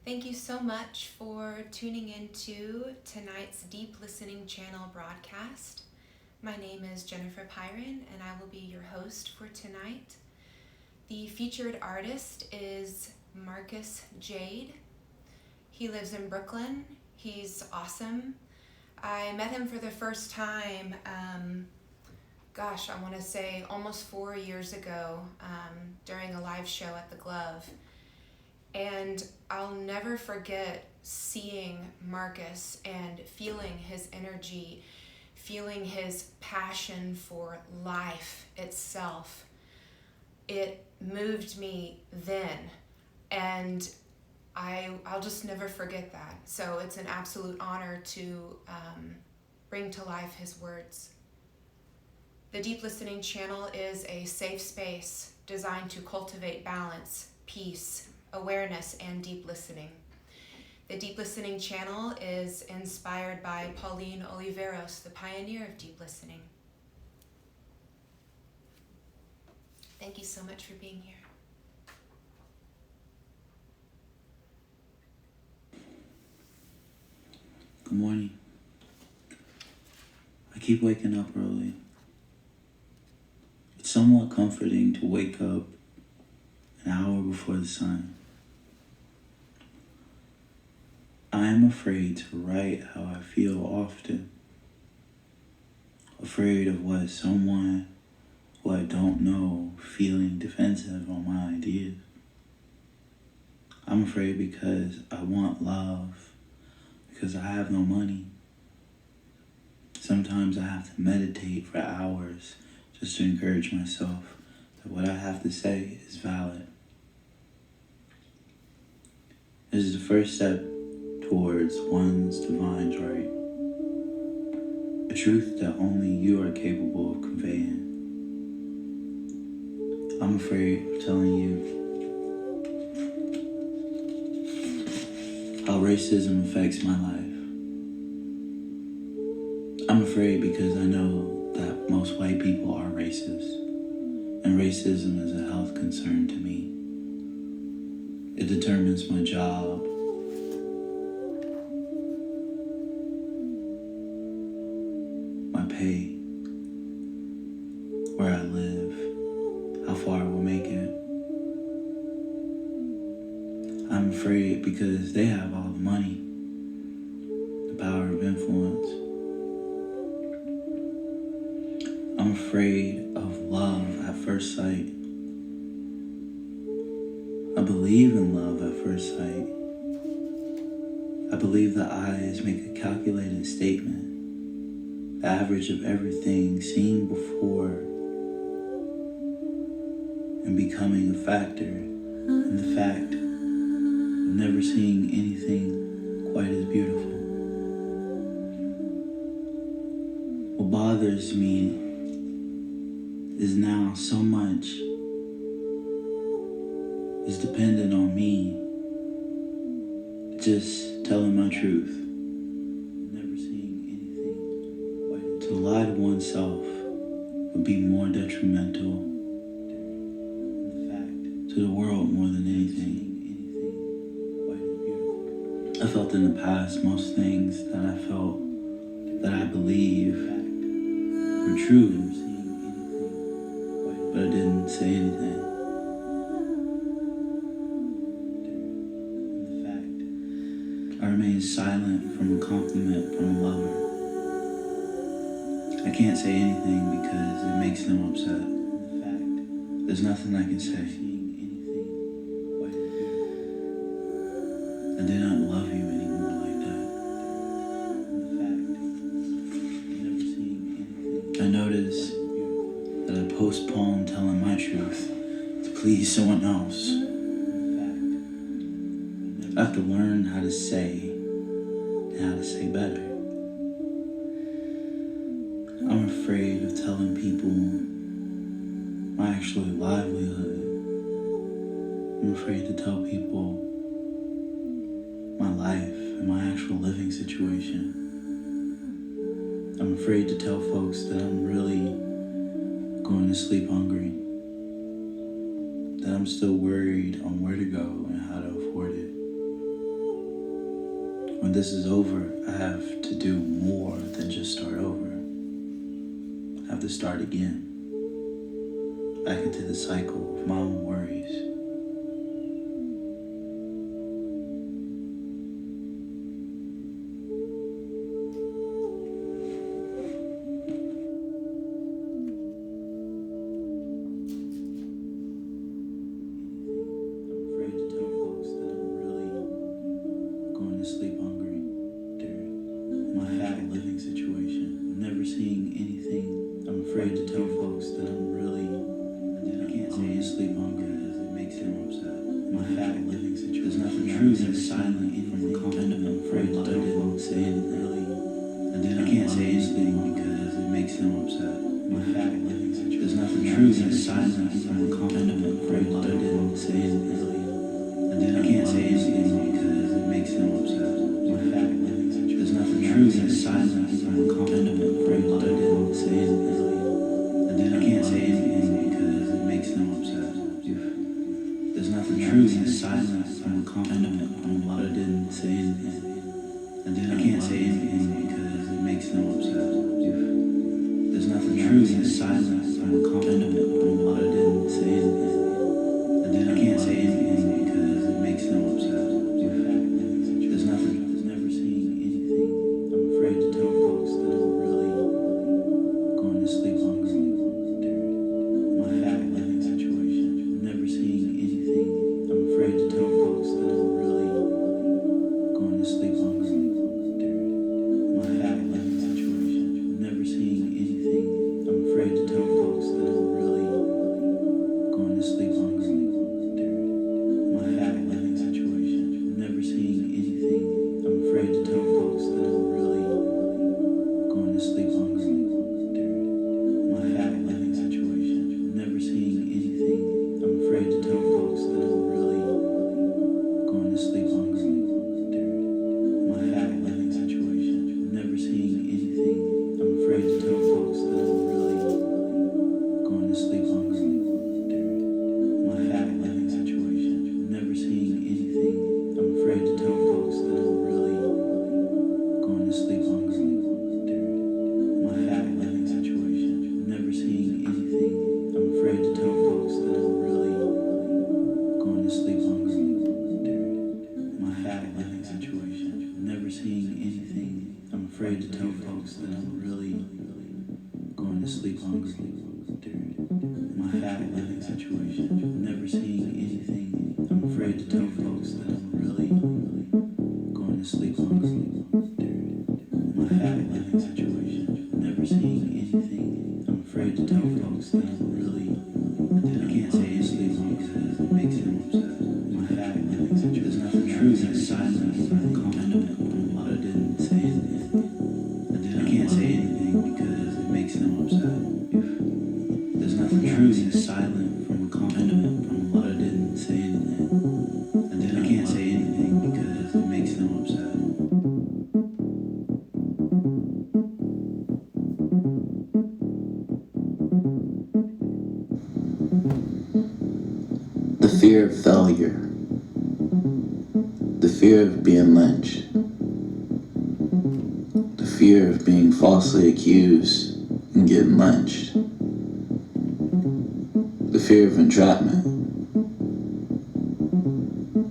Thank you so much for tuning into tonight's Deep Listening Channel broadcast. My name is Jennifer Pyron, and I will be your host for tonight. The featured artist is Marcus Jade. He lives in Brooklyn. He's awesome. I met him for the first time, I want to say almost 4 years ago during a live show at the Glove. And I'll never forget seeing Marcus and feeling his energy, feeling his passion for life itself. It moved me then, and I'll just never forget that. So it's an absolute honor to bring to life his words. The Deep Listening Channel is a safe space designed to cultivate balance, peace, awareness, and deep listening. The Deep Listening Channel is inspired by Pauline Oliveros, the pioneer of deep listening. Thank you so much for being here. Good morning. I keep waking up early. It's somewhat comforting to wake up an hour before the sun. I am afraid to write how I feel often. Afraid of what someone who I don't know feeling defensive on my ideas. I'm afraid because I want love, because I have no money. Sometimes I have to meditate for hours just to encourage myself that what I have to say is valid. This is the first step towards one's divine right, a truth that only you are capable of conveying. I'm afraid of telling you how racism affects my life. I'm afraid because I know that most white people are racist, and racism is a health concern to me. It determines my job, my pay, where I live, how far I will make it. I'm afraid because they have all the money, the power of influence. I'm afraid of love at first sight. I believe in love at first sight. I believe the eyes make a calculated statement, the average of everything seen before and becoming a factor, and the fact of never seeing anything quite as beautiful. What bothers me is now so much is dependent on me just telling my truth. Never seeing anything quite. To lie to oneself would be more detrimental to the world more than anything. I felt in the past most things that I felt that I believe were true, but I didn't say anything. I remained silent from a compliment from a lover. I can't say anything because it makes them upset. There's nothing I can say. I do not love you anymore like that. I notice that I postpone telling my truth to please someone else. I have to learn how to say and how to say better. I'm afraid of telling people my actual livelihood. I'm afraid to tell people my life and my actual living situation. I'm afraid to tell folks that I'm really going to sleep hungry, that I'm still worried on where to go and how to afford it. When this is over, I have to do more than just start over. I have to start again, back into the cycle of my own worries. Sleep hungry, dude. My bad living situation. I'm never seeing anything. I'm afraid to tell folks that I'm really. I can't say sleep hungry because it makes them upset. My bad living situation. There's nothing true in silent from a comment. I'm afraid to tell folks say it really. I can't say anything because it makes them upset. My bad living situation. There's nothing true in silent from a comment. I'm afraid that I didn't say it really. I can't say anything because it makes them upset. My fact, there's nothing true in silence. I'm a comment. I'm afraid that I didn't say it really. I can't say anything because it makes them upset. There's nothing true in silence. I'm a comment. I'm glad I didn't say anything. I can't say anything because it makes them upset. There's nothing true in silence. I'm a comment. I'm glad I didn't say anything. I can't say anything because it makes them upset. There's nothing, there's never seeing anything. I'm afraid to tell folks that I'm really going to sleep hungry. Dude, my bad living situation. I'm never seeing anything. I'm afraid to tell folks that I'm really going to sleep hungry. Dude, my bad living situation. I'm never seeing anything. I'm afraid to tell folks that I'm really going to sleep hungry. My bad living situation. I'm never seeing anything. I'm afraid to tell folks that I'm really going to sleep hungry. My bad living situation. I'm never seeing anything. I'm afraid to tell folks that I'm really going to sleep hungry. My bad living situation. I'm never seeing anything. I'm afraid to tell folks that I'm really going to sleep hungry. My bad living situation. Never seeing anything. I'm afraid to tell folks that I'm really going to sleep hungry. My bad living situation. Never seeing anything. I'm afraid to tell folks that I'm really going to sleep hungry. My bad living situation. Never seeing anything. I'm afraid to tell folks that I'm really going to sleep hungry. My bad living situation. Never seeing anything. I'm afraid to tell folks that I'm really going to sleep hungry. My bad living situation. Never seeing anything. I'm afraid to tell folks that I'm really. I can't say sleep because it makes them upset. My bad living situation. There's nothing true in silence. I'm a comment. I'm glad I didn't say anything. I can't say anything because it makes them upset. There's nothing true in silent from a comment. I'm glad I didn't say anything. I can't say anything because it makes them upset. The fear of failure. The fear of being lynched. The fear of being falsely accused and getting lynched. The fear of entrapment.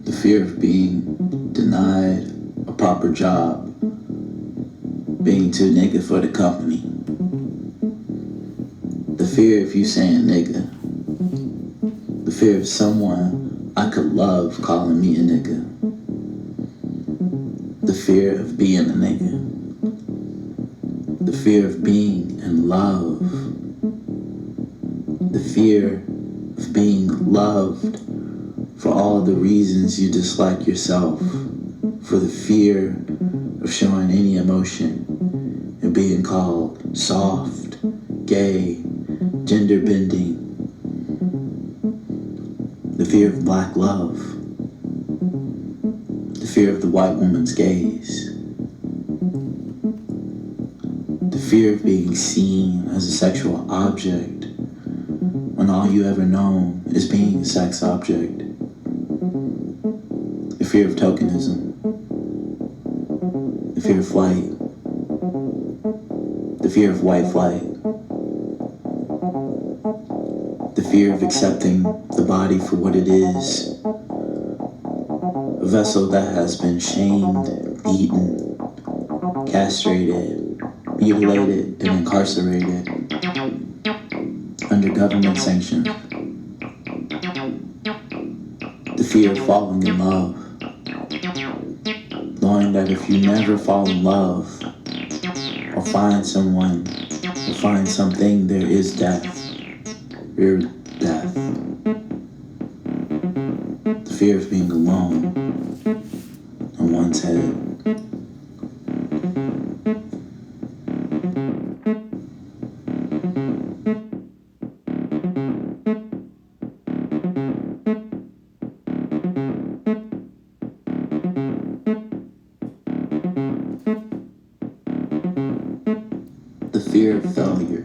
The fear of being denied a proper job. Being too nigga for the company. The fear of you saying nigga. The fear of someone I could love calling me a nigga. The fear of being a nigga. The fear of being in love. The fear of being loved for all the reasons you dislike yourself. For the fear of showing any emotion and being called soft, gay, gender bending. The fear of black love. The fear of the white woman's gaze. The fear of being seen as a sexual object when all you ever known is being a sex object. The fear of tokenism. fear of flight, the fear of white flight, the fear of accepting the body for what it is, a vessel that has been shamed, beaten, castrated, mutilated, and incarcerated under government sanction. The fear of falling in love, knowing that if you never fall in love or find someone or find something, there is death, real death. The fear of being alone in one's head. The fear of failure,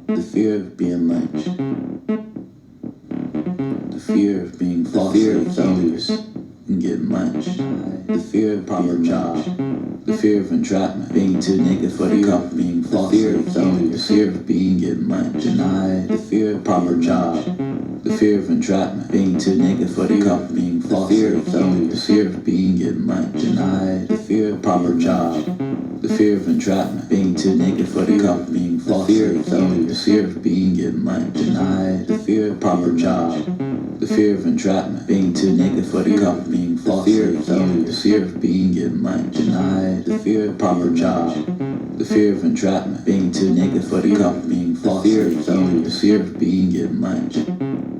the fear of being lynched, the fear of being falsely accused and getting lynched, the fear of proper job, the fear of entrapment, being too naked for the cup, being falsely accused, the fear of being getting lynched, denied, the fear of proper job, the fear of entrapment, being too naked for the cup, being falsely accused, the fear of being getting lynched, denied, the fear of proper job, the fear of entrapment, being too naked for the cup, being falsely accused, the fear of being getting lynched, denied, the fear of proper job, the fear of entrapment, being too naked for the cup, being falsely accused, the fear of being getting lynched, denied, the fear of proper job, the fear of entrapment, being too naked for the cup, being falsely accused, the fear of being getting lynched,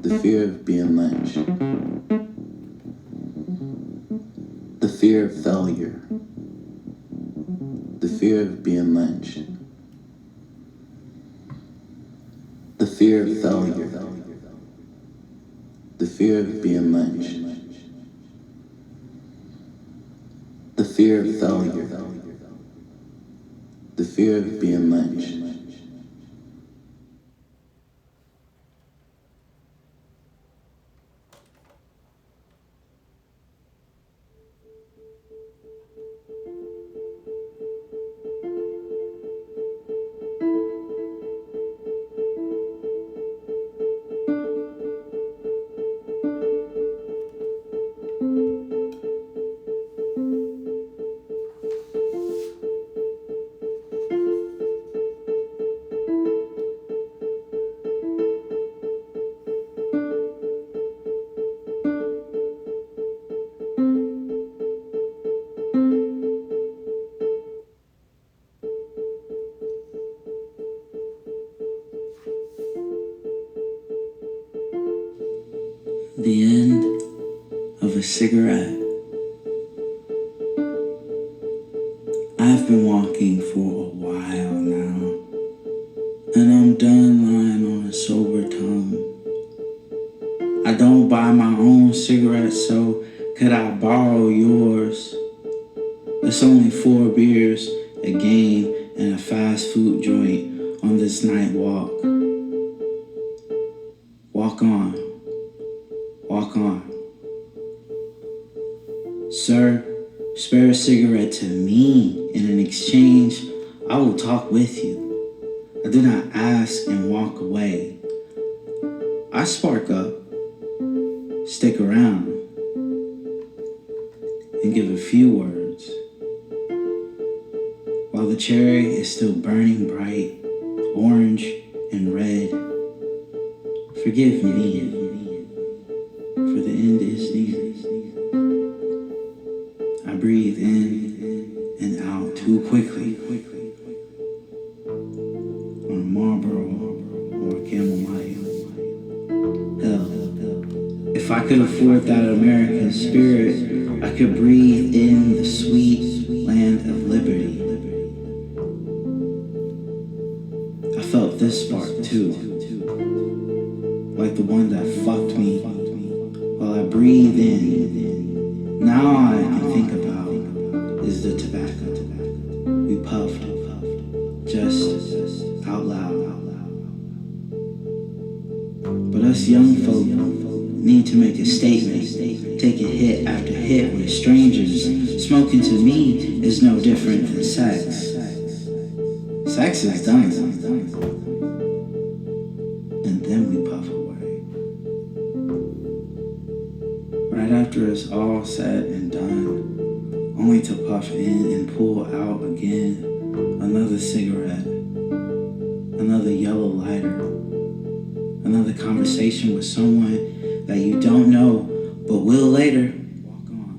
the fear of being lynched, the fear of failure, the fear of being lynched, the fear of failure, the fear of being lynched, the fear of failure, the fear of being lynched. The end of a cigarette. I've been walking for a while now, and I'm done lying on a sober tongue. I don't buy my own cigarettes, so could I borrow yours? It's only 4 beers, a game, and a fast food joint on this night walk. Walk on. Walk on. Sir, spare a cigarette to me, and in exchange, I will talk with you. I do not ask and walk away. I spark up, stick around, and give a few words. While the cherry is still burning bright, orange and red, forgive me, for the end is near. I breathe in and out too quickly on a Marlboro or a chamomile. Hell, if I could afford that American spirit, I could breathe in the sweet land of liberty. I felt this spark too, like the one that fucked me while I breathe in. Now all I can think about is the tobacco we puffed, just out loud. But us young folk need to make a statement, taking hit after hit with strangers. Smoking to me is no different than sex. Sex is done, and then we puff away. Right after it's all said and done, only to puff in and pull out again another cigarette, another yellow lighter, another conversation with someone that you don't know but will later. Walk on.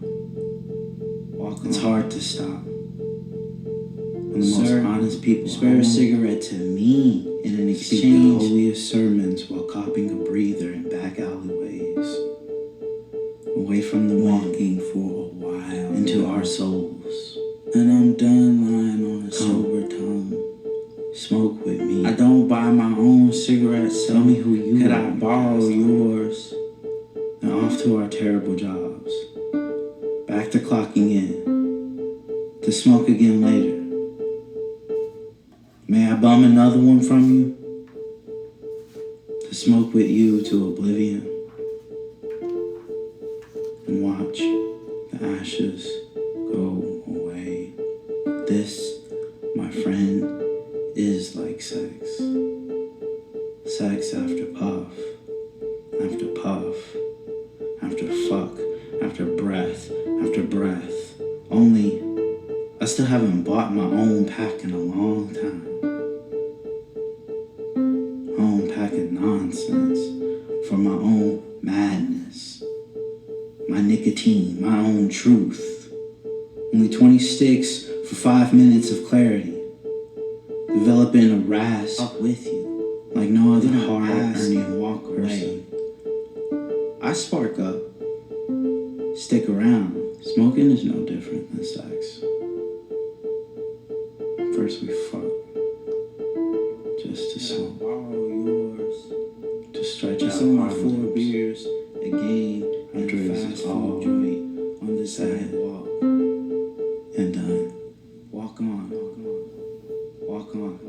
Walk on. It's hard to stop. When the most honest people spare a cigarette to me in an exchange, speak the holiest sermons while copying a breather in back alleyways, away from the walking for a while into our souls. And I'm done lying on a sober tongue. Smoke with me. I don't buy my own cigarettes. Tell me who you are. Could I borrow yours? And off to our terrible jobs. Back to clocking in. To smoke again later. May I bum another one from you? To smoke with you to oblivion. And watch the ashes go away. This, my friend, is like sex. Sex after puff, after puff, after fuck, after breath, after breath. Only, I still haven't bought my own pack in a long time. My own pack of nonsense for my own madness. My nicotine, my own truth. Only 20 sticks for 5 minutes of clarity. Developing a rasp up with you, like no other hard-earning walk away. I spark up, stick around. Smoking is no different than sex. First we fuck, just to smoke. To stretch out our 4 beers a game after it's all joint on the sidewalk. And done. Walk on. Walk on.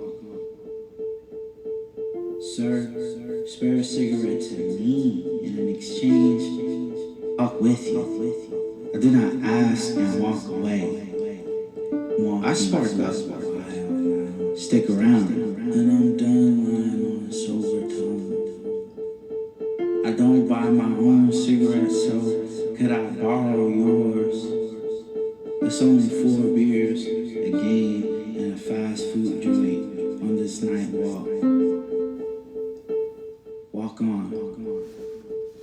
Sir, spare a cigarette to me in an exchange. Walk with you. I do not ask and walk away. I spark up, stick around, and I'm done lying on a sober tongue. I don't buy my own cigarettes, so could I borrow yours? It's only 4 beers, a game, and a fast food joint on this night walk. Walk on.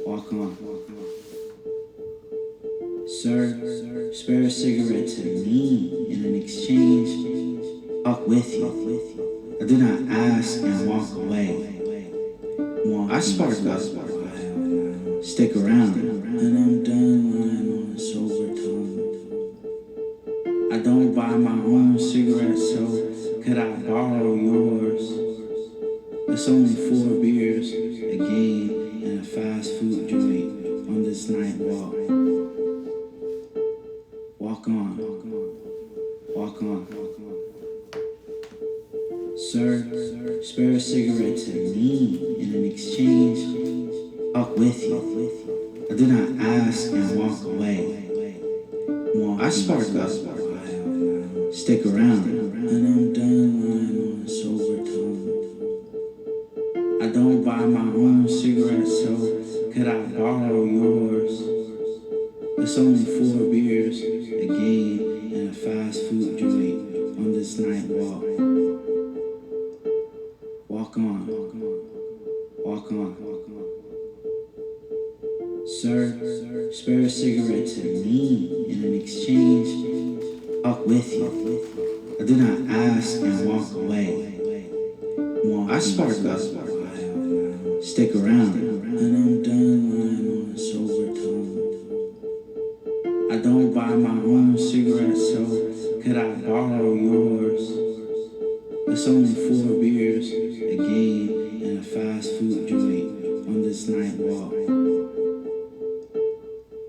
Walk on. Sir, spare a cigarette to me in an exchange. Walk with you. I do not ask and walk away. I spark up, stick around, and I'm done lying on a sober tongue. I don't buy my own cigarettes, so could I borrow yours? It's only 4 beers, a game, and a fast food joint on this night walk. Walk on. Walk on. Sir, spare a cigarette to me in an exchange. Walk with you. I do not ask and walk away. I spark up, stick around, and I'm done lying on a sober tongue. I don't buy my own cigarettes, so could I borrow yours? It's only 4 beers, a game, and a fast food joint on this night walk. Walk on. Walk on. Sir, spare a cigarette to me in an exchange. Walk with you. I do not ask and walk away. I spark up, stick around, and I'm done lying on a sober tongue. I don't buy my own cigarettes, so could I borrow yours? It's only 4 beers, a game, and a fast food joint on this night walk.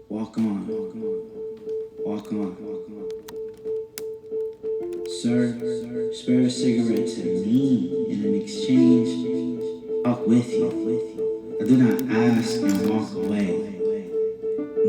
Walk on. Walk on. Sir, spare a cigarette to me in an exchange. Walk with you. I But then I ask and walk away.